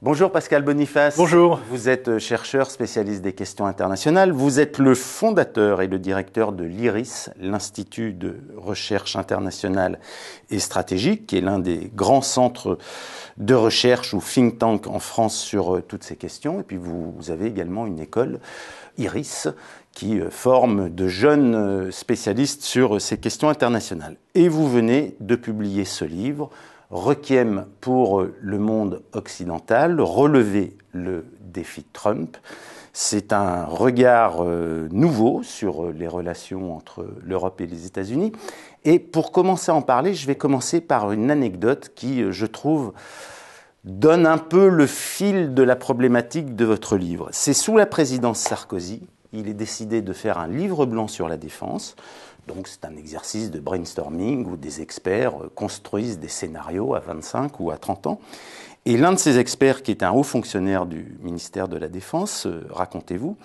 Bonjour Pascal Boniface. Bonjour. Vous êtes chercheur spécialiste des questions internationales. Vous êtes le fondateur et le directeur de l'IRIS, l'Institut de recherche internationale et stratégique, qui est l'un des grands centres de recherche ou think tank en France sur toutes ces questions. Et puis vous avez également une école, IRIS, qui forme de jeunes spécialistes sur ces questions internationales. Et vous venez de publier ce livre, Requiem pour le monde occidental, relever le défi Trump. C'est un regard nouveau sur les relations entre l'Europe et les États-Unis. Et pour commencer à en parler, je vais commencer par une anecdote qui, je trouve, donne un peu le fil de la problématique de votre livre. C'est sous la présidence Sarkozy, il est décidé de faire un livre blanc sur la défense. Donc c'est un exercice de brainstorming où des experts construisent des scénarios à 25 ou à 30 ans. Et l'un de ces experts, qui est un haut fonctionnaire du ministère de la Défense, racontez-vous,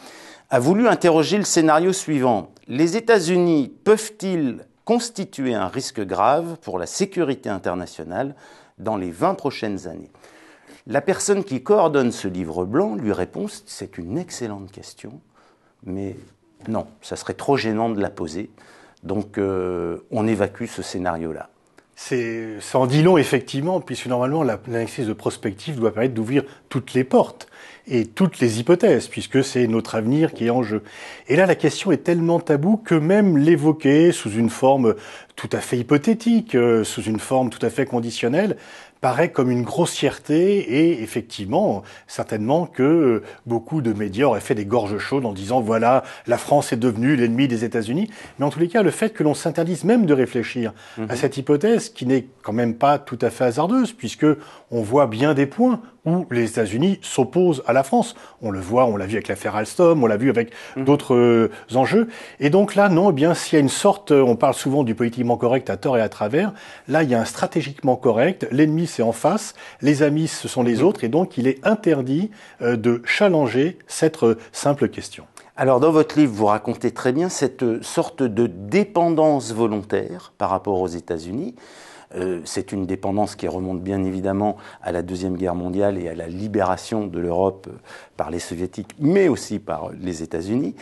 a voulu interroger le scénario suivant. Les États-Unis peuvent-ils constituer un risque grave pour la sécurité internationale dans les 20 prochaines années ? La personne qui coordonne ce livre blanc lui répond « C'est une excellente question, mais non, ça serait trop gênant de la poser. » Donc, on évacue ce scénario-là. Ça en dit long, effectivement, puisque normalement, l'analyse de prospective doit permettre d'ouvrir toutes les portes et toutes les hypothèses, puisque c'est notre avenir qui est en jeu. Et là, la question est tellement taboue que même l'évoquer sous une forme tout à fait hypothétique, sous une forme tout à fait conditionnelle, paraît comme une grossièreté et effectivement, certainement que beaucoup de médias auraient fait des gorges chaudes en disant voilà, la France est devenue l'ennemi des États-Unis. Mais en tous les cas, le fait que l'on s'interdise même de réfléchir à cette hypothèse, qui n'est quand même pas tout à fait hasardeuse, puisque on voit bien des points où les États-Unis s'opposent à la France. On le voit, on l'a vu avec l'affaire Alstom, on l'a vu avec d'autres enjeux. Et donc là, non, eh bien, s'il y a une sorte, on parle souvent du politiquement correct à tort et à travers, là, il y a un stratégiquement correct, l'ennemi c'est en face, les amis ce sont les autres, et donc il est interdit de challenger cette simple question. Alors dans votre livre, vous racontez très bien cette sorte de dépendance volontaire par rapport aux États-Unis. C'est une dépendance qui remonte bien évidemment à la Deuxième Guerre mondiale et à la libération de l'Europe par les Soviétiques, mais aussi par les États-Unis.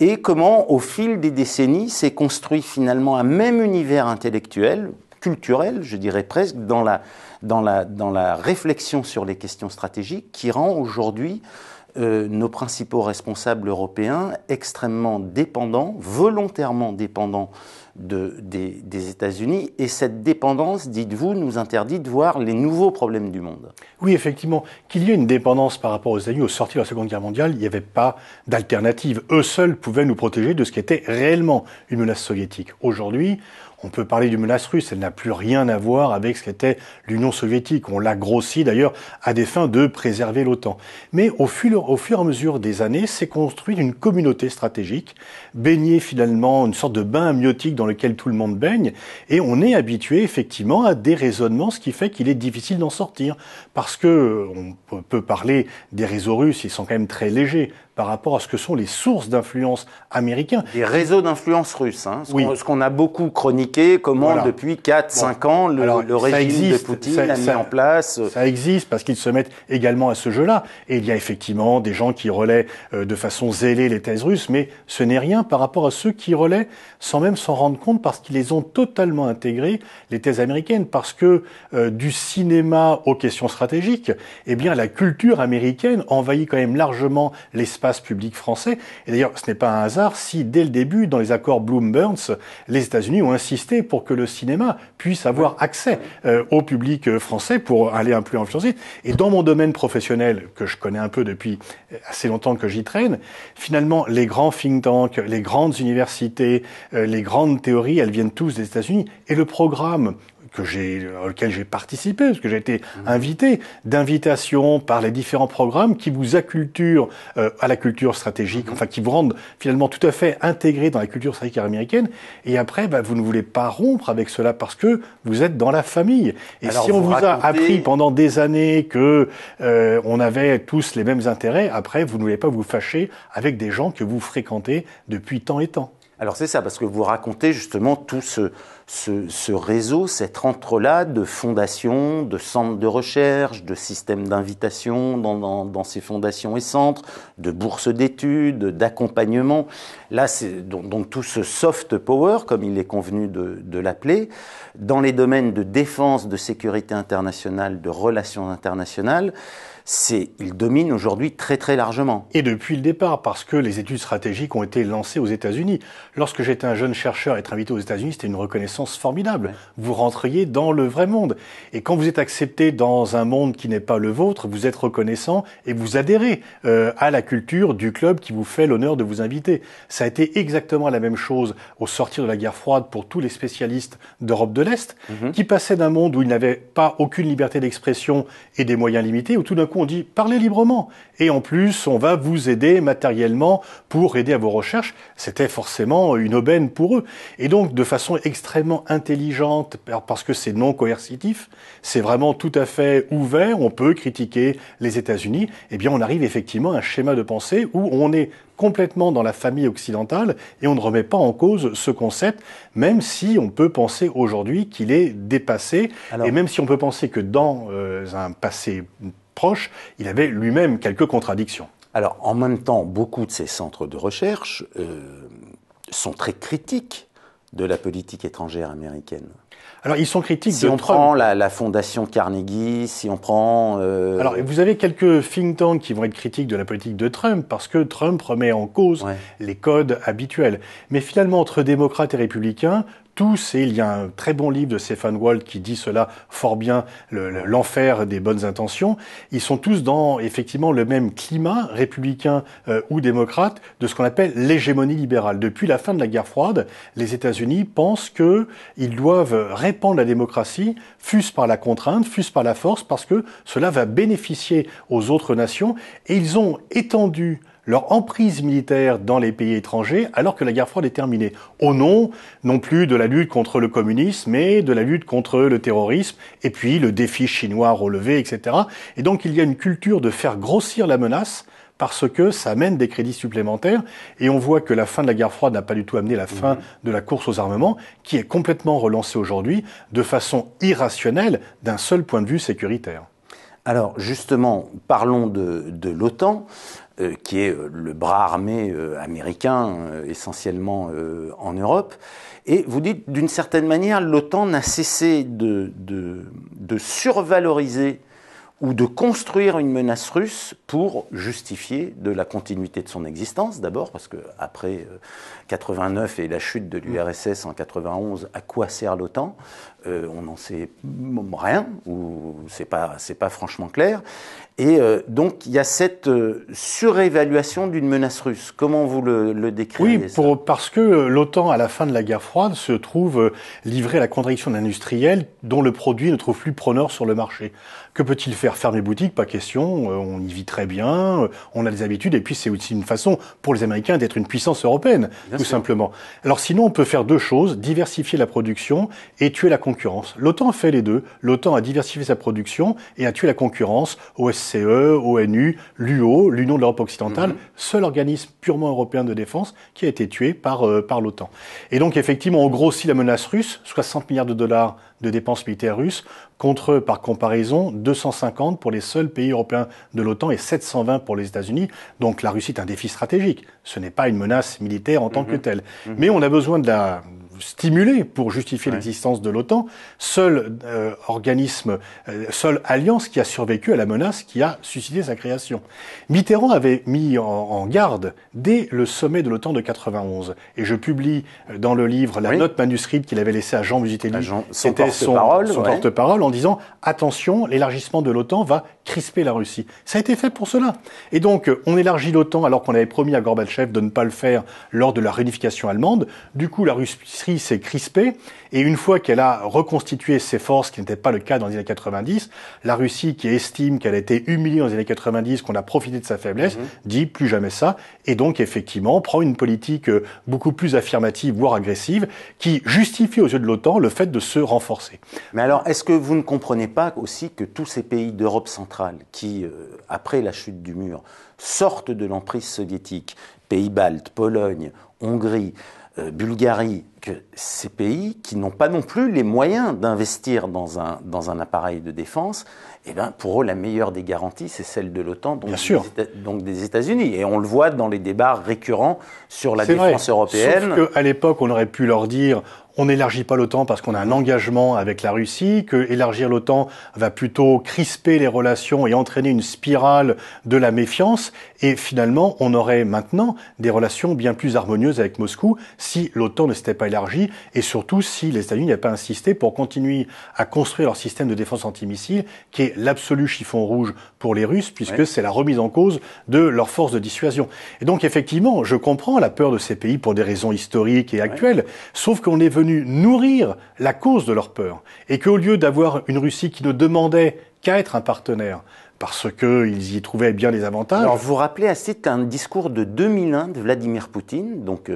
Et comment, au fil des décennies, s'est construit finalement un même univers intellectuel, culturel, je dirais presque, dans la réflexion sur les questions stratégiques, qui rend aujourd'hui nos principaux responsables européens extrêmement dépendants, volontairement dépendants des États-Unis. Et cette dépendance, dites-vous, nous interdit de voir les nouveaux problèmes du monde. Oui, effectivement. Qu'il y ait une dépendance par rapport aux États-Unis au sortir de la Seconde Guerre mondiale, il n'y avait pas d'alternative. Eux seuls pouvaient nous protéger de ce qui était réellement une menace soviétique. Aujourd'hui, on peut parler d'une menace russe, elle n'a plus rien à voir avec ce qu'était l'Union soviétique. On l'a grossi d'ailleurs à des fins de préserver l'OTAN. Mais au fur et à mesure des années, s'est construite une communauté stratégique, baignée finalement, une sorte de bain amniotique dans lequel tout le monde baigne, et on est habitué effectivement à des raisonnements, ce qui fait qu'il est difficile d'en sortir. Parce que on peut parler des réseaux russes, ils sont quand même très légers par rapport à ce que sont les sources d'influence américains. Les réseaux d'influence russes, hein, oui. Ce qu'on a beaucoup chroniqué, comment depuis 4-5 ans, le régime de Poutine a mis en place. Ça existe parce qu'ils se mettent également à ce jeu-là. Et il y a effectivement des gens qui relaient de façon zélée les thèses russes, mais ce n'est rien par rapport à ceux qui relaient sans même s'en rendre compte parce qu'ils les ont totalement intégrés, les thèses américaines, parce que du cinéma aux questions stratégiques, eh bien la culture américaine envahit quand même largement l'espace public français. Et d'ailleurs, ce n'est pas un hasard si, dès le début, dans les accords Bloom-Burns, les États-Unis ont insisté pour que le cinéma puisse avoir accès au public français pour aller un peu influencer. Et dans mon domaine professionnel, que je connais un peu depuis assez longtemps que j'y traîne, finalement, les grands think tanks, les grandes universités, les grandes théories, elles viennent tous des États-Unis. Et le programme auquel j'ai participé, parce que j'ai été invité, d'invitation par les différents programmes qui vous acculturent à la culture stratégique, enfin qui vous rendent finalement tout à fait intégrés dans la culture stratégique américaine, et après vous ne voulez pas rompre avec cela parce que vous êtes dans la famille. Et alors, si on vous a appris pendant des années que on avait tous les mêmes intérêts, après vous ne voulez pas vous fâcher avec des gens que vous fréquentez depuis tant et tant. Alors c'est ça, parce que vous racontez justement tout ce ce réseau, cet entrelac de fondations, de centres de recherche, de systèmes d'invitation dans ces fondations et centres, de bourses d'études, d'accompagnement. Là, c'est donc tout ce soft power, comme il est convenu de l'appeler, dans les domaines de défense, de sécurité internationale, de relations internationales, il domine aujourd'hui très très largement. Et depuis le départ, parce que les études stratégiques ont été lancées aux États-Unis. Lorsque j'étais un jeune chercheur, être invité aux États-Unis, c'était une reconnaissance formidable. Ouais. Vous rentriez dans le vrai monde. Et quand vous êtes accepté dans un monde qui n'est pas le vôtre, vous êtes reconnaissant et vous adhérez à la culture du club qui vous fait l'honneur de vous inviter. Ça a été exactement la même chose au sortir de la guerre froide pour tous les spécialistes d'Europe de l'Est, qui passaient d'un monde où ils n'avaient pas aucune liberté d'expression et des moyens limités, où tout d'un coup on dit parlez librement et en plus on va vous aider matériellement pour aider à vos recherches. C'était forcément une aubaine pour eux. Et donc de façon extrêmement intelligente, parce que c'est non coercitif, c'est vraiment tout à fait ouvert, on peut critiquer les États-Unis, eh bien on arrive effectivement à un schéma de pensée où on est complètement dans la famille occidentale et on ne remet pas en cause ce concept, même si on peut penser aujourd'hui qu'il est dépassé. Alors, et même si on peut penser que dans un passé proche, il avait lui-même quelques contradictions. Alors, en même temps, beaucoup de ces centres de recherche sont très critiques de la politique étrangère américaine. Alors, ils sont critiques si on prend la fondation Carnegie, si on prend... Alors, vous avez quelques think tanks qui vont être critiques de la politique de Trump, parce que Trump remet en cause les codes habituels. Mais finalement, entre démocrates et républicains, tous, et il y a un très bon livre de Stephen Walt qui dit cela fort bien, l'enfer des bonnes intentions, ils sont tous dans effectivement le même climat républicain ou démocrate de ce qu'on appelle l'hégémonie libérale. Depuis la fin de la guerre froide, les États-Unis pensent qu'ils doivent répandre la démocratie, fût-ce par la contrainte, fût-ce par la force, parce que cela va bénéficier aux autres nations, et ils ont étendu leur emprise militaire dans les pays étrangers alors que la guerre froide est terminée. Au nom, non plus de la lutte contre le communisme, mais de la lutte contre le terrorisme, et puis le défi chinois relevé, etc. Et donc il y a une culture de faire grossir la menace parce que ça amène des crédits supplémentaires. Et on voit que la fin de la guerre froide n'a pas du tout amené la fin de la course aux armements, qui est complètement relancée aujourd'hui de façon irrationnelle d'un seul point de vue sécuritaire. Alors justement, parlons de l'OTAN, qui est le bras armé américain, essentiellement en Europe. Et vous dites, d'une certaine manière, l'OTAN n'a cessé de survaloriser ou de construire une menace russe pour justifier de la continuité de son existence, d'abord, parce que après 89 et la chute de l'URSS en 91, à quoi sert l'OTAN ? On n'en sait rien, ou c'est pas franchement clair. Et donc, il y a cette surévaluation d'une menace russe. Comment vous le décrivez ? Oui, parce que l'OTAN, à la fin de la guerre froide, se trouve livré à la contradiction d'industriels dont le produit ne trouve plus preneur sur le marché. Que peut-il faire ? Fermer boutique ? Pas question. On y vit très bien. On a des habitudes. Et puis, c'est aussi une façon pour les Américains d'être une puissance européenne, tout simplement. Alors, sinon, on peut faire deux choses. Diversifier la production et tuer la concurrence. L'OTAN a fait les deux. L'OTAN a diversifié sa production et a tué la concurrence. OSCE, ONU, l'UO, l'Union de l'Europe occidentale, seul organisme purement européen de défense qui a été tué par l'OTAN. Et donc, effectivement, on grossit la menace russe, 60 milliards de dollars de dépenses militaires russes, contre, par comparaison, 250 pour les seuls pays européens de l'OTAN et 720 pour les États-Unis. Donc la Russie est un défi stratégique. Ce n'est pas une menace militaire en tant que telle. Mais on a besoin de la stimuler pour justifier l'existence de l'OTAN. Seul organisme, seule alliance qui a survécu à la menace qui a suscité sa création. Mitterrand avait mis en garde dès le sommet de l'OTAN de 91. Et je publie dans le livre la note manuscrite qu'il avait laissée à Jean Musitelli. C'était son porte-parole en disant « Attention, l'élargissement de l'OTAN va crisper la Russie ». Ça a été fait pour cela. Et donc, on élargit l'OTAN alors qu'on avait promis à Gorbatchev de ne pas le faire lors de la réunification allemande. Du coup, la Russie s'est crispée. Et une fois qu'elle a reconstitué ses forces, ce qui n'était pas le cas dans les années 90, la Russie, qui estime qu'elle a été humiliée dans les années 90, qu'on a profité de sa faiblesse, dit plus jamais ça. Et donc, effectivement, prend une politique beaucoup plus affirmative, voire agressive, qui justifie aux yeux de l'OTAN le fait de se renforcer. Mais alors, est-ce que vous ne comprenez pas aussi que tous ces pays d'Europe centrale qui, après la chute du mur, sortent de l'emprise soviétique, pays baltes, Pologne, Hongrie, Bulgarie, que ces pays qui n'ont pas non plus les moyens d'investir dans un appareil de défense, eh ben, pour eux, la meilleure des garanties, c'est celle de l'OTAN, donc des États-Unis. Et on le voit dans les débats récurrents sur la défense européenne. Sauf qu'à l'époque, on aurait pu leur dire on n'élargit pas l'OTAN parce qu'on a un engagement avec la Russie, que élargir l'OTAN va plutôt crisper les relations et entraîner une spirale de la méfiance. Et finalement, on aurait maintenant des relations bien plus harmonieuses avec Moscou si l'OTAN ne s'était pas élargie et surtout si les États-Unis n'avaient pas insisté pour continuer à construire leur système de défense antimissile qui est l'absolu chiffon rouge pour les Russes puisque c'est la remise en cause de leur force de dissuasion. Et donc effectivement, je comprends la peur de ces pays pour des raisons historiques et actuelles, sauf qu'on est venu nourrir la cause de leur peur et qu'au lieu d'avoir une Russie qui ne demandait qu'à être un partenaire, parce qu'ils y trouvaient bien des avantages. Alors, vous vous rappelez à ce titre qu'un discours de 2001 de Vladimir Poutine, donc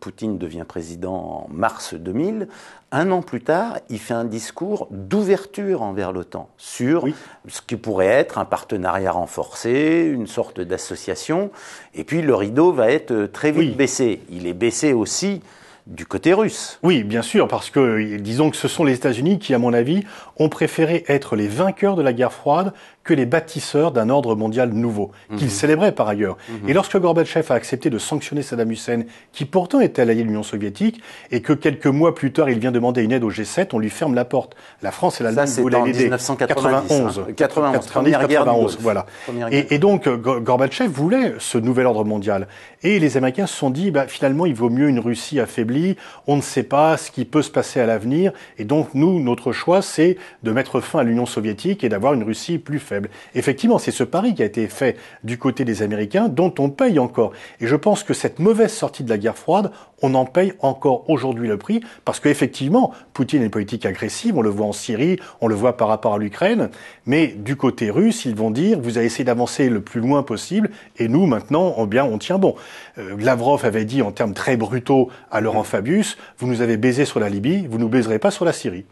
Poutine devient président en mars 2000, un an plus tard, il fait un discours d'ouverture envers l'OTAN sur ce qui pourrait être un partenariat renforcé, une sorte d'association, et puis le rideau va être très vite baissé. Il est baissé aussi du côté russe. Oui, bien sûr, parce que disons que ce sont les États-Unis qui, à mon avis, ont préféré être les vainqueurs de la guerre froide que les bâtisseurs d'un ordre mondial nouveau, qu'ils célébraient par ailleurs. Et lorsque Gorbatchev a accepté de sanctionner Saddam Hussein, qui pourtant était allié de l'Union soviétique, et que quelques mois plus tard, il vient demander une aide au G7, on lui ferme la porte. La France et l'Allemagne voulaient l'aider. Ça, c'est en 1991. 91, voilà. Et donc, Gorbatchev voulait ce nouvel ordre mondial. Et les Américains se sont dit, finalement, il vaut mieux une Russie affaiblie, on ne sait pas ce qui peut se passer à l'avenir, et donc nous, notre choix, c'est de mettre fin à l'Union soviétique et d'avoir une Russie plus faible. Effectivement, c'est ce pari qui a été fait du côté des Américains, dont on paye encore. Et je pense que cette mauvaise sortie de la guerre froide, on en paye encore aujourd'hui le prix, parce qu'effectivement, Poutine a une politique agressive, on le voit en Syrie, on le voit par rapport à l'Ukraine, mais du côté russe, ils vont dire, vous avez essayé d'avancer le plus loin possible, et nous, maintenant, on tient bon. Lavrov avait dit en termes très brutaux à Laurent Fabius, vous nous avez baisé sur la Libye, vous nous baiserez pas sur la Syrie.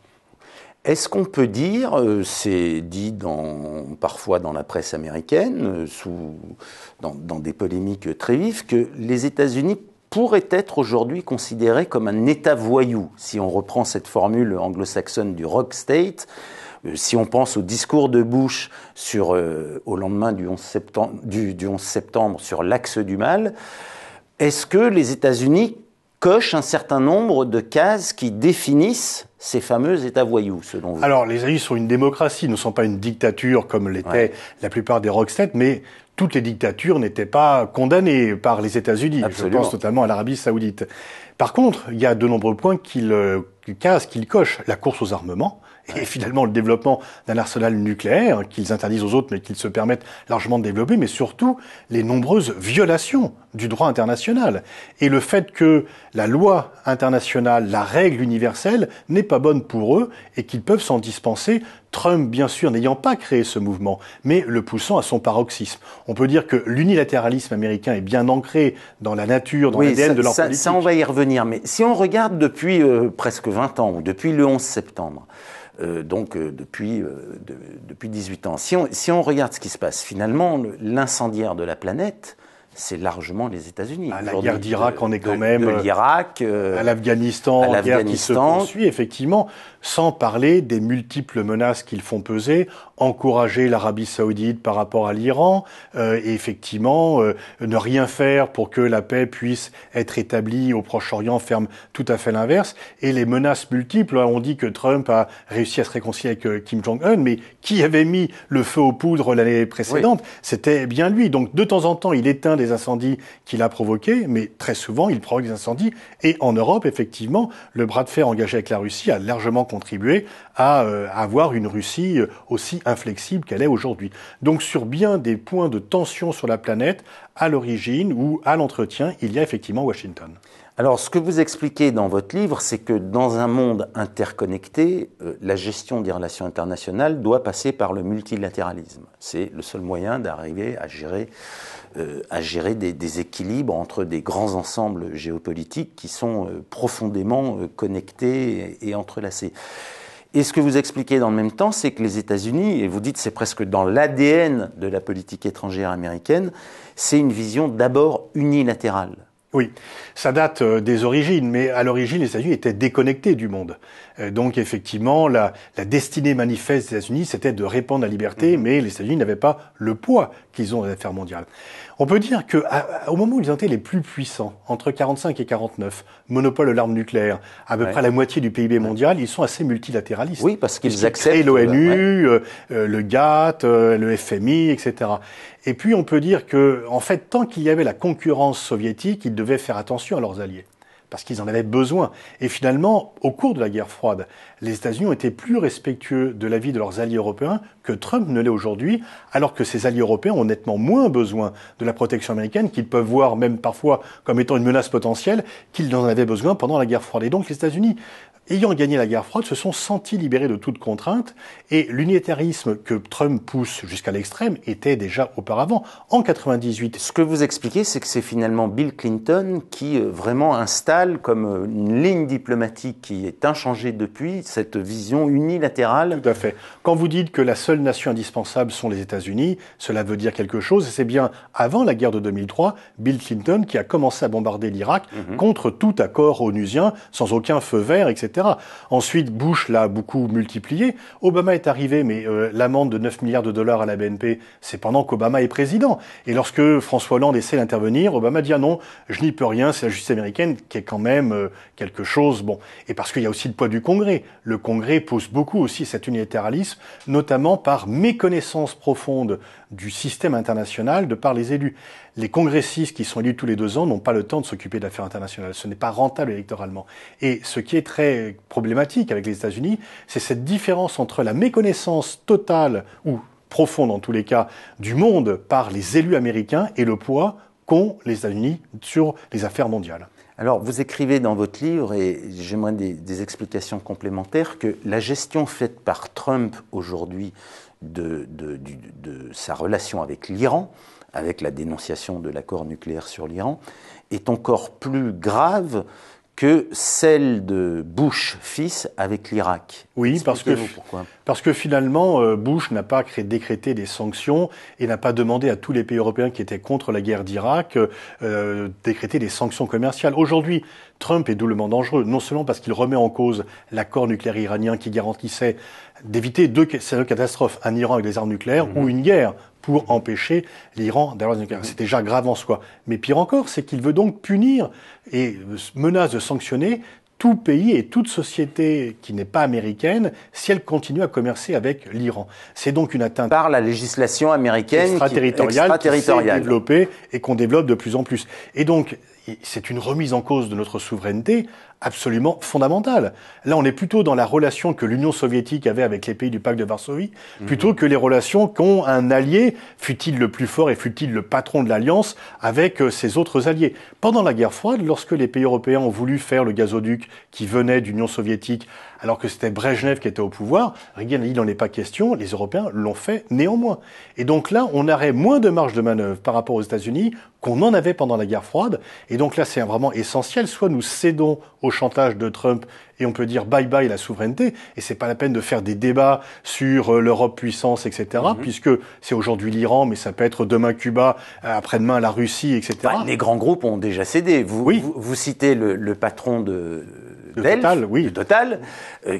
Est-ce qu'on peut dire, c'est dit parfois dans la presse américaine, dans des polémiques très vives, que les États-Unis pourraient être aujourd'hui considérés comme un État voyou, si on reprend cette formule anglo-saxonne du rogue state, si on pense au discours de Bush au lendemain du 11 septembre sur l'axe du mal, est-ce que les États-Unis cochent un certain nombre de cases qui définissent ces fameux États voyous, selon vous? Alors, les États-Unis sont une démocratie, ne sont pas une dictature comme l'étaient la plupart des rogue states, mais toutes les dictatures n'étaient pas condamnées par les États-Unis. Absolument. Je pense notamment à l'Arabie Saoudite. Par contre, il y a de nombreux points qu'ils cochent. La course aux armements, et finalement le développement d'un arsenal nucléaire qu'ils interdisent aux autres mais qu'ils se permettent largement de développer, mais surtout les nombreuses violations du droit international et le fait que la loi internationale, la règle universelle n'est pas bonne pour eux et qu'ils peuvent s'en dispenser. Trump, bien sûr, n'ayant pas créé ce mouvement, mais le poussant à son paroxysme. On peut dire que l'unilatéralisme américain est bien ancré dans la nature, dans l'ADN de leur politique. Ça, on va y revenir. Mais si on regarde depuis presque 20 ans, ou depuis le 11 septembre, depuis 18 ans, si on regarde ce qui se passe, finalement, l'incendiaire de la planète, c'est largement les États-Unis. La guerre d'Irak en est quand même... De l'Irak... à l'Afghanistan, guerre qui se poursuit, effectivement, sans parler des multiples menaces qu'ils font peser, encourager l'Arabie Saoudite par rapport à l'Iran, et effectivement, ne rien faire pour que la paix puisse être établie au Proche-Orient ferme tout à fait l'inverse. Et les menaces multiples, on dit que Trump a réussi à se réconcilier avec Kim Jong-un, mais qui avait mis le feu aux poudres l'année précédente? C'était bien lui. Donc, de temps en temps, il éteint des incendies qu'il a provoqués, mais très souvent, il provoque des incendies. Et en Europe, effectivement, le bras de fer engagé avec la Russie a largement contribué à avoir une Russie aussi inflexible qu'elle est aujourd'hui. Donc, sur bien des points de tension sur la planète, à l'origine ou à l'entretien, il y a effectivement Washington. Alors, ce que vous expliquez dans votre livre, c'est que dans un monde interconnecté, la gestion des relations internationales doit passer par le multilatéralisme. C'est le seul moyen d'arriver à gérer des équilibres entre des grands ensembles géopolitiques qui sont profondément connectés et entrelacés. Et ce que vous expliquez dans le même temps, c'est que les États-Unis, et vous dites c'est presque dans l'ADN de la politique étrangère américaine, c'est une vision d'abord unilatérale. Oui, ça date des origines, mais à l'origine, les États-Unis étaient déconnectés du monde. Donc effectivement, la destinée manifeste des États-Unis, c'était de répandre la liberté, mais les États-Unis n'avaient pas le poids qu'ils ont dans les affaires mondiales. On peut dire que au moment où ils ont été les plus puissants, entre 45 et 49, monopole de l'arme nucléaire, à peu près la moitié du PIB mondial, ils sont assez multilatéralistes. Oui, parce qu'ils acceptent l'ONU, le GATT, le FMI, etc. Et puis on peut dire que, en fait, tant qu'il y avait la concurrence soviétique, ils devaient faire attention à leurs alliés, parce qu'ils en avaient besoin. Et finalement, au cours de la guerre froide, les États-Unis ont été plus respectueux de l'avis de leurs alliés européens que Trump ne l'est aujourd'hui, alors que ces alliés européens ont nettement moins besoin de la protection américaine, qu'ils peuvent voir même parfois comme étant une menace potentielle, qu'ils en avaient besoin pendant la guerre froide. Et donc les États-Unis, ayant gagné la guerre froide, se sont sentis libérés de toute contrainte, et l'unitarisme que Trump pousse jusqu'à l'extrême était déjà auparavant, en 98. Ce que vous expliquez, c'est que c'est finalement Bill Clinton qui vraiment installe comme une ligne diplomatique qui est inchangée depuis, cette vision unilatérale. Tout à fait. Quand vous dites que la seule nation indispensable sont les États-Unis, cela veut dire quelque chose, et c'est bien avant la guerre de 2003, Bill Clinton qui a commencé à bombarder l'Irak contre tout accord onusien, sans aucun feu vert, etc. Ensuite, Bush l'a beaucoup multiplié. Obama est arrivé, mais l'amende de 9 milliards de dollars à la BNP, c'est pendant qu'Obama est président. Et lorsque François Hollande essaie d'intervenir, Obama dit « Ah non, je n'y peux rien, c'est la justice américaine qui est quand même quelque chose... » Bon, et parce qu'il y a aussi le poids du Congrès. Le Congrès pousse beaucoup aussi cet unilatéralisme, notamment par méconnaissance profonde du système international de par les élus. Les congressistes qui sont élus tous les 2 ans n'ont pas le temps de s'occuper d'affaires internationales. Ce n'est pas rentable électoralement. Et ce qui est très problématique avec les États-Unis, c'est cette différence entre la méconnaissance totale, ou profonde en tous les cas, du monde par les élus américains et le poids qu'ont les États-Unis sur les affaires mondiales. Alors, vous écrivez dans votre livre, et j'aimerais des explications complémentaires, que la gestion faite par Trump aujourd'hui de sa relation avec l'Iran, avec la dénonciation de l'accord nucléaire sur l'Iran, est encore plus grave que celle de Bush fils avec l'Irak. Oui, parce que finalement, Bush n'a pas décrété des sanctions et n'a pas demandé à tous les pays européens qui étaient contre la guerre d'Irak décréter des sanctions commerciales. Aujourd'hui, Trump est doublement dangereux, non seulement parce qu'il remet en cause l'accord nucléaire iranien qui garantissait d'éviter 2 catastrophes, un Iran avec des armes nucléaires ou une guerre pour empêcher l'Iran d'avoir des nucléaires. C'est déjà grave en soi. Mais pire encore, c'est qu'il veut donc punir et menace de sanctionner tout pays et toute société qui n'est pas américaine si elle continue à commercer avec l'Iran. C'est donc une atteinte par la législation américaine extraterritoriale qui s'est développée et qu'on développe de plus en plus. Et donc, c'est une remise en cause de notre souveraineté absolument fondamentale. Là, on est plutôt dans la relation que l'Union soviétique avait avec les pays du pacte de Varsovie, plutôt que les relations qu'ont un allié, fût-il le plus fort et fût-il le patron de l'Alliance, avec ses autres alliés. Pendant la guerre froide, lorsque les pays européens ont voulu faire le gazoduc qui venait d'Union soviétique, alors que c'était Brejnev qui était au pouvoir, Reagan a dit « il n'en est pas question », les Européens l'ont fait néanmoins. Et donc là, on aurait moins de marge de manœuvre par rapport aux États-Unis qu'on en avait pendant la guerre froide. Et donc là, c'est vraiment essentiel. Soit nous cédons au chantage de Trump et on peut dire bye bye la souveraineté, et c'est pas la peine de faire des débats sur l'Europe puissance, etc., puisque c'est aujourd'hui l'Iran, mais ça peut être demain Cuba, après-demain la Russie, etc. Bah, les grands groupes ont déjà cédé. Vous citez le patron de Total,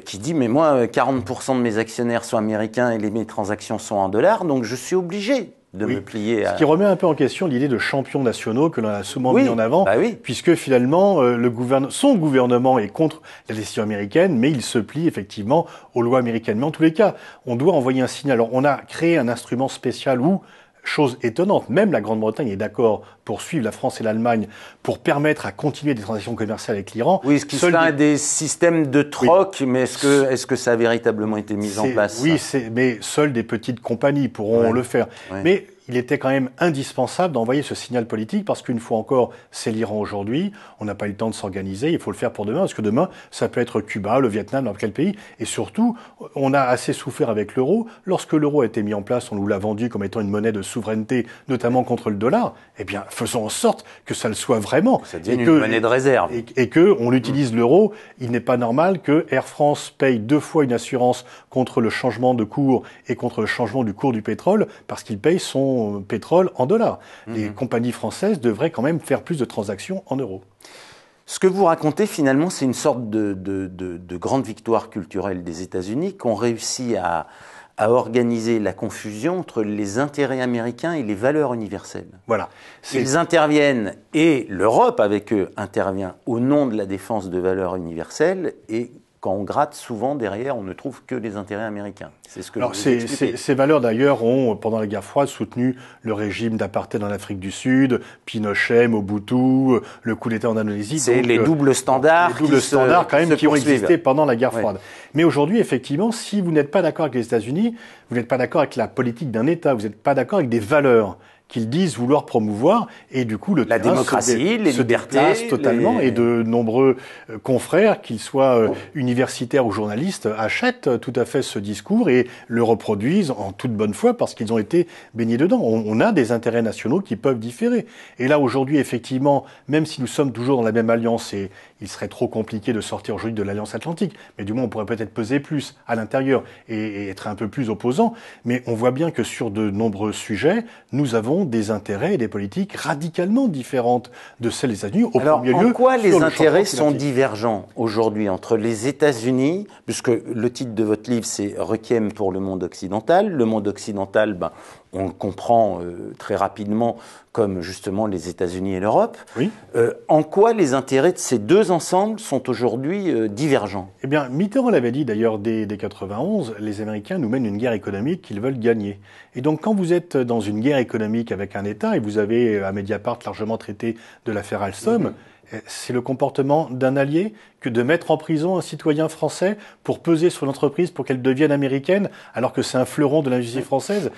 qui dit « mais moi, 40% de mes actionnaires sont américains et mes transactions sont en dollars, donc je suis obligé de me plier à... » Ce qui remet un peu en question l'idée de champions nationaux que l'on a souvent mis en avant, puisque finalement, son gouvernement est contre la décision américaine, mais il se plie effectivement aux lois américaines. Mais en tous les cas, on doit envoyer un signal. Alors, on a créé un instrument spécial où, chose étonnante, même la Grande-Bretagne est d'accord pour suivre la France et l'Allemagne pour permettre à continuer des transactions commerciales avec l'Iran. Oui, ce qui serait des systèmes de troc, mais est-ce que ça a véritablement été mis en place? Oui, mais seules des petites compagnies pourront le faire. Mais il était quand même indispensable d'envoyer ce signal politique parce qu'une fois encore, c'est l'Iran aujourd'hui. On n'a pas eu le temps de s'organiser. Il faut le faire pour demain parce que demain, ça peut être Cuba, le Vietnam, n'importe quel pays. Et surtout, on a assez souffert avec l'euro. Lorsque l'euro a été mis en place, on nous l'a vendu comme étant une monnaie de souveraineté, notamment contre le dollar. Eh bien, faisons en sorte que ça le soit vraiment. Ça devienne une monnaie de réserve. Et que on utilise l'euro. Il n'est pas normal que Air France paye 2 fois une assurance contre le changement de cours et contre le changement du cours du pétrole parce qu'il paye son son pétrole en dollars. Les compagnies françaises devraient quand même faire plus de transactions en euros. Ce que vous racontez, finalement, c'est une sorte de grande victoire culturelle des États-Unis qui ont réussi à organiser la confusion entre les intérêts américains et les valeurs universelles. Voilà. Ils interviennent, et l'Europe, avec eux, intervient au nom de la défense de valeurs universelles, et quand on gratte, souvent, derrière, on ne trouve que les intérêts américains. C'est ce que Alors, vous expliquez. ces valeurs, d'ailleurs, ont, pendant la guerre froide, soutenu le régime d'apartheid en Afrique du Sud, Pinochet, Mobutu, le coup d'État en Indonésie. C'est les doubles standards. Les doubles standards, quand même, qui ont existé pendant la guerre Ouais. froide. Mais aujourd'hui, effectivement, si vous n'êtes pas d'accord avec les États-Unis, vous n'êtes pas d'accord avec la politique d'un État, vous n'êtes pas d'accord avec des valeurs qu'ils disent vouloir promouvoir, et du coup, La démocratie, les libertés, déplace totalement, et de nombreux confrères, qu'ils soient universitaires ou journalistes, achètent tout à fait ce discours et le reproduisent en toute bonne foi parce qu'ils ont été baignés dedans. On a des intérêts nationaux qui peuvent différer. Et là, aujourd'hui, effectivement, même si nous sommes toujours dans la même alliance, et il serait trop compliqué de sortir aujourd'hui de l'Alliance Atlantique, mais du moins on pourrait peut-être peser plus à l'intérieur et être un peu plus opposant, mais on voit bien que sur de nombreux sujets, nous avons des intérêts et des politiques radicalement différentes de celles des États-Unis. Alors, en quoi les intérêts sont climatique. divergents aujourd'hui entre les États-Unis, puisque le titre de votre livre, c'est « Requiem pour le monde occidental ». Le monde occidental, on le comprend très rapidement comme justement les États-Unis et l'Europe. Oui. En quoi les intérêts de ces deux ensembles sont aujourd'hui divergents? Eh bien, Mitterrand l'avait dit d'ailleurs dès 91, les Américains nous mènent une guerre économique qu'ils veulent gagner. Et donc, quand vous êtes dans une guerre économique avec un État, et vous avez à Mediapart largement traité de l'affaire Alstom, c'est le comportement d'un allié que de mettre en prison un citoyen français pour peser sur l'entreprise pour qu'elle devienne américaine, alors que c'est un fleuron de l'industrie française.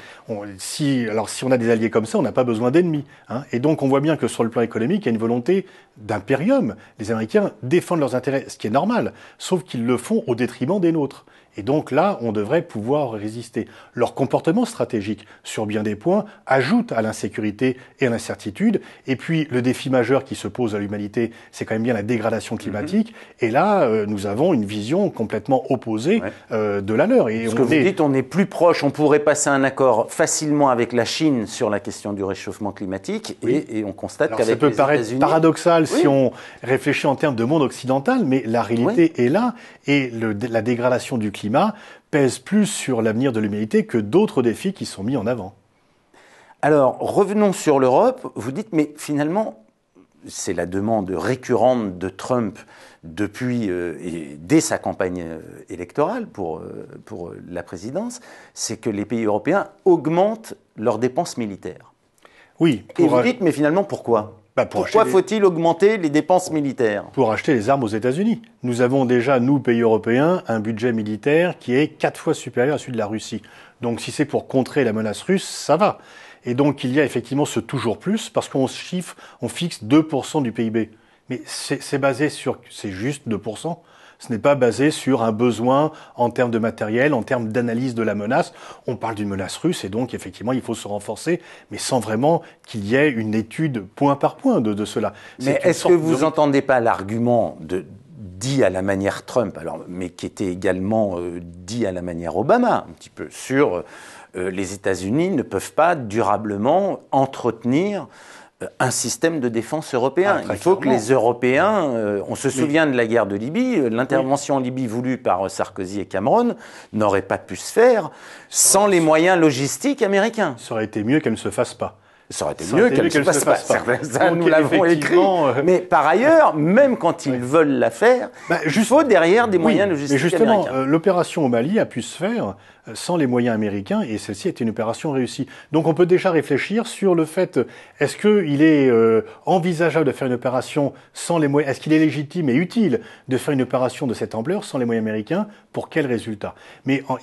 Si on a des alliés comme ça, on n'a pas besoin d'ennemis. Et donc on voit bien que sur le plan économique, il y a une volonté d'impérium. Les Américains défendent leurs intérêts, ce qui est normal, sauf qu'ils le font au détriment des nôtres. Et donc là, on devrait pouvoir résister. Leur comportement stratégique, sur bien des points, ajoute à l'insécurité et à l'incertitude. Et puis, le défi majeur qui se pose à l'humanité, c'est quand même bien la dégradation climatique. Et là, nous avons une vision complètement opposée de la leur. Et Ce que vous dites, on est plus proche, on pourrait passer un accord facilement avec la Chine sur la question du réchauffement climatique, et on constate qu'avec les États-Unis... Ça peut paraître paradoxal si on réfléchit en termes de monde occidental, mais la réalité est là, et la dégradation du climat pèse plus sur l'avenir de l'humanité que d'autres défis qui sont mis en avant. Alors, revenons sur l'Europe. Vous dites, mais finalement, c'est la demande récurrente de Trump depuis et dès sa campagne électorale pour la présidence, c'est que les pays européens augmentent leurs dépenses militaires. Oui. Et vous dites, mais finalement, pourquoi ? Pourquoi faut-il augmenter les dépenses militaires? Pour acheter les armes aux États-Unis. Nous avons déjà, nous, pays européens, un budget militaire qui est 4 fois supérieur à celui de la Russie. Donc si c'est pour contrer la menace russe, ça va. Et donc il y a effectivement ce toujours plus, parce qu'on fixe 2% du PIB. Mais c'est basé sur, c'est juste 2%. Ce n'est pas basé sur un besoin en termes de matériel, en termes d'analyse de la menace. On parle d'une menace russe et donc effectivement il faut se renforcer, mais sans vraiment qu'il y ait une étude point par point de cela. Mais est-ce que vous n'entendez pas l'argument dit à la manière Trump, mais qui était également dit à la manière Obama, un petit peu, sur les États-Unis ne peuvent pas durablement entretenir un système de défense européen. Il faut que les Européens... on se souvient de la guerre de Libye, l'intervention en Libye voulue par Sarkozy et Cameron n'aurait pas pu se faire sans les moyens logistiques américains. Ça aurait été mieux qu'elle ne se fasse pas. Ça aurait été mieux qu'elle ne se fasse pas. Ça, nous l'avons écrit. Mais par ailleurs, même quand ils veulent la faire, il faut derrière des moyens logistiques américains. Mais justement, l'opération au Mali a pu se faire sans les moyens américains, et celle-ci était une opération réussie. Donc on peut déjà réfléchir sur le fait, est-ce qu'il est envisageable de faire une opération sans les moyens, est-ce qu'il est légitime et utile de faire une opération de cette ampleur sans les moyens américains, pour quel résultat?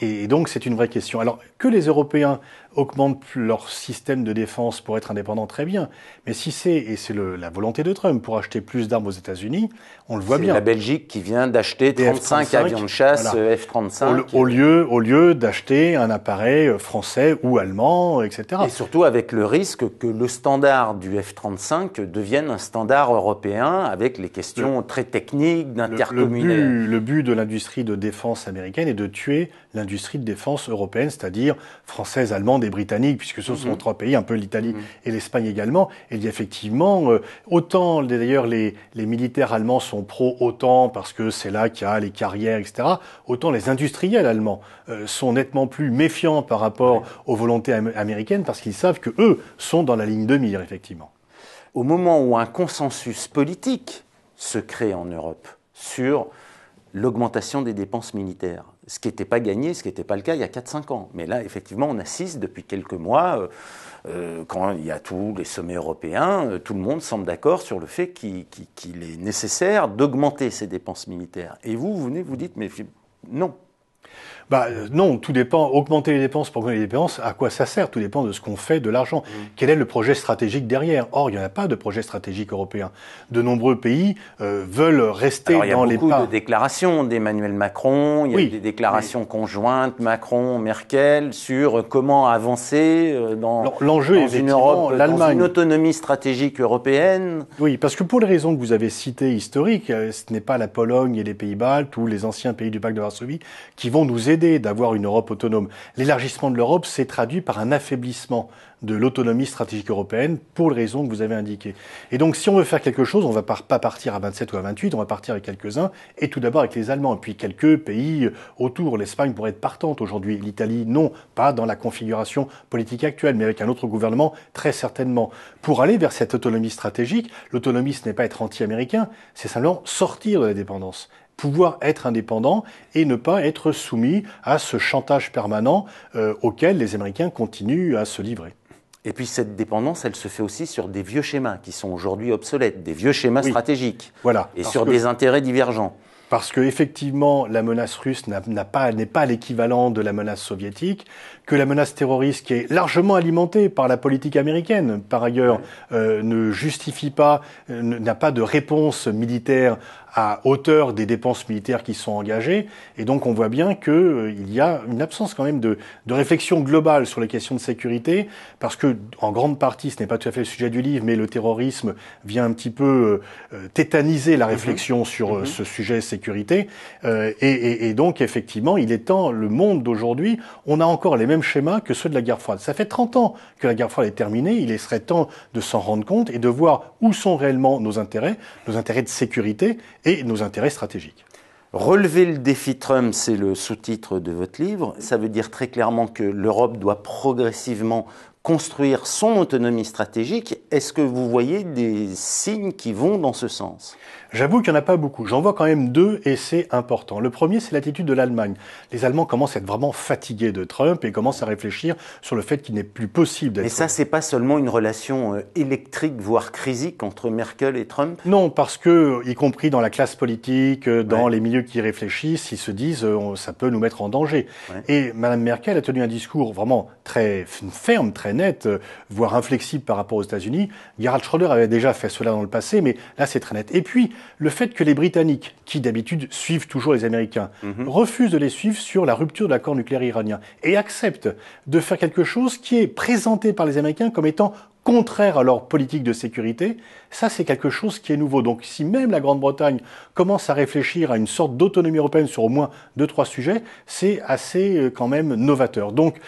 Et donc c'est une vraie question. Alors que les Européens augmentent leur système de défense pour être indépendants, très bien. Mais si c'est la volonté de Trump pour acheter plus d'armes aux États-Unis, on le voit bien. C'est la Belgique qui vient d'acheter 35 avions de chasse F-35. Au lieu d'acheter d'acheter un appareil français ou allemand, etc. Et surtout avec le risque que le standard du F-35 devienne un standard européen avec les questions très techniques d'intercommunalité. Le but de l'industrie de défense américaine est de tuer l'industrie de défense européenne, c'est-à-dire française, allemande et britannique, puisque ce sont trois pays, un peu l'Italie et l'Espagne également. Et il y a effectivement, autant d'ailleurs les militaires allemands sont pro-OTAN parce que c'est là qu'il y a les carrières, etc., autant les industriels allemands sont nettement plus méfiants par rapport aux volontés américaines parce qu'ils savent que eux sont dans la ligne de mire, effectivement. Au moment où un consensus politique se crée en Europe sur l'augmentation des dépenses militaires, ce qui n'était pas gagné, ce qui n'était pas le cas il y a 4-5 ans. Mais là, effectivement, on assiste depuis quelques mois, quand il y a tous les sommets européens, tout le monde semble d'accord sur le fait qu'il est nécessaire d'augmenter ces dépenses militaires. Et vous venez, vous dites, mais non. Non, tout dépend. Augmenter les dépenses pour augmenter les dépenses, à quoi ça sert? Tout dépend de ce qu'on fait de l'argent. Quel est le projet stratégique derrière? Or, il n'y en a pas de projet stratégique européen. De nombreux pays veulent rester dans les pas. Il y a beaucoup de déclarations d'Emmanuel Macron, il y a des déclarations conjointes Macron-Merkel sur comment avancer dans une Europe, dans une autonomie stratégique européenne. Oui, parce que pour les raisons que vous avez citées historiques, ce n'est pas la Pologne et les Pays-Baltes ou les anciens pays du pacte de Varsovie qui vont nous aider d'avoir une Europe autonome. L'élargissement de l'Europe s'est traduit par un affaiblissement de l'autonomie stratégique européenne pour les raisons que vous avez indiquées. Et donc, si on veut faire quelque chose, on ne va pas partir à 27 ou à 28, on va partir avec quelques-uns, et tout d'abord avec les Allemands, et puis quelques pays autour. L'Espagne pourrait être partante aujourd'hui, l'Italie non, pas dans la configuration politique actuelle, mais avec un autre gouvernement, très certainement. Pour aller vers cette autonomie stratégique, l'autonomie, ce n'est pas être anti-américain, c'est simplement sortir de la dépendance. Pouvoir être indépendant et ne pas être soumis à ce chantage permanent auquel les Américains continuent à se livrer. Et puis cette dépendance, elle se fait aussi sur des vieux schémas qui sont aujourd'hui obsolètes, des vieux schémas stratégiques, voilà, et sur des intérêts divergents. Parce que effectivement, la menace russe n'est pas l'équivalent de la menace soviétique, que la menace terroriste, qui est largement alimentée par la politique américaine, par ailleurs, ne justifie pas, n'a pas de réponse militaire à hauteur des dépenses militaires qui sont engagées. Et donc, on voit bien qu'il y a une absence quand même de réflexion globale sur les questions de sécurité, parce que, en grande partie, ce n'est pas tout à fait le sujet du livre, mais le terrorisme vient un petit peu tétaniser la réflexion sur ce sujet sécurité. Et donc, effectivement, il est temps, le monde d'aujourd'hui, on a encore les mêmes schémas que ceux de la guerre froide. Ça fait 30 ans que la guerre froide est terminée, il serait temps de s'en rendre compte et de voir où sont réellement nos intérêts de sécurité et nos intérêts stratégiques. Relever le défi Trump, c'est le sous-titre de votre livre. Ça veut dire très clairement que l'Europe doit progressivement construire son autonomie stratégique. Est-ce que vous voyez des signes qui vont dans ce sens ? J'avoue qu'il n'y en a pas beaucoup. J'en vois quand même deux et c'est important. Le premier, c'est l'attitude de l'Allemagne. Les Allemands commencent à être vraiment fatigués de Trump et commencent à réfléchir sur le fait qu'il n'est plus possible d'être... Mais ça, c'est pas seulement une relation électrique, voire crisique entre Merkel et Trump ? Non, parce que, y compris dans la classe politique, dans les milieux qui réfléchissent, ils se disent ça peut nous mettre en danger. Et Mme Merkel a tenu un discours vraiment très ferme, très net, voire inflexible par rapport aux États-Unis. Gerhard Schröder avait déjà fait cela dans le passé, mais là, c'est très net. Et puis, le fait que les Britanniques, qui d'habitude suivent toujours les Américains, refusent de les suivre sur la rupture de l'accord nucléaire iranien et acceptent de faire quelque chose qui est présenté par les Américains comme étant contraire à leur politique de sécurité, ça c'est quelque chose qui est nouveau. Donc si même la Grande-Bretagne commence à réfléchir à une sorte d'autonomie européenne sur au moins 2-3 sujets, c'est assez quand même novateur. Donc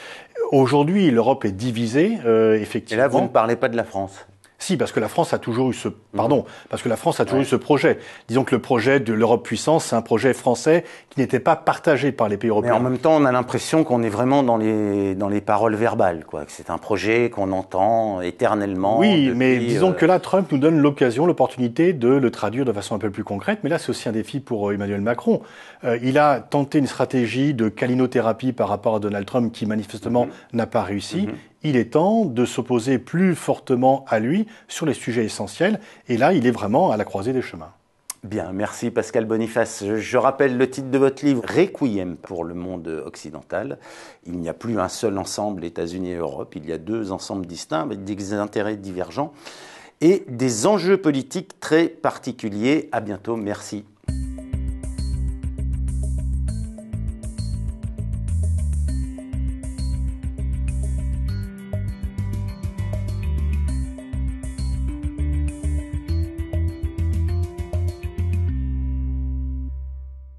aujourd'hui l'Europe est divisée, effectivement. Et là vous ne parlez pas de la France ? Si, parce que la France a toujours eu ce projet. Disons que le projet de l'Europe puissance, c'est un projet français qui n'était pas partagé par les pays européens. Mais en même temps, on a l'impression qu'on est vraiment dans les paroles verbales, quoi. Que c'est un projet qu'on entend éternellement. Oui, mais disons que là, Trump nous donne l'opportunité de le traduire de façon un peu plus concrète. Mais là, c'est aussi un défi pour Emmanuel Macron. Il a tenté une stratégie de câlinothérapie par rapport à Donald Trump qui manifestement n'a pas réussi. Il est temps de s'opposer plus fortement à lui sur les sujets essentiels. Et là, il est vraiment à la croisée des chemins. Bien, merci Pascal Boniface. Je rappelle le titre de votre livre, Requiem pour le monde occidental. Il n'y a plus un seul ensemble États-Unis et Europe, il y a deux ensembles distincts avec des intérêts divergents et des enjeux politiques très particuliers. À bientôt, merci.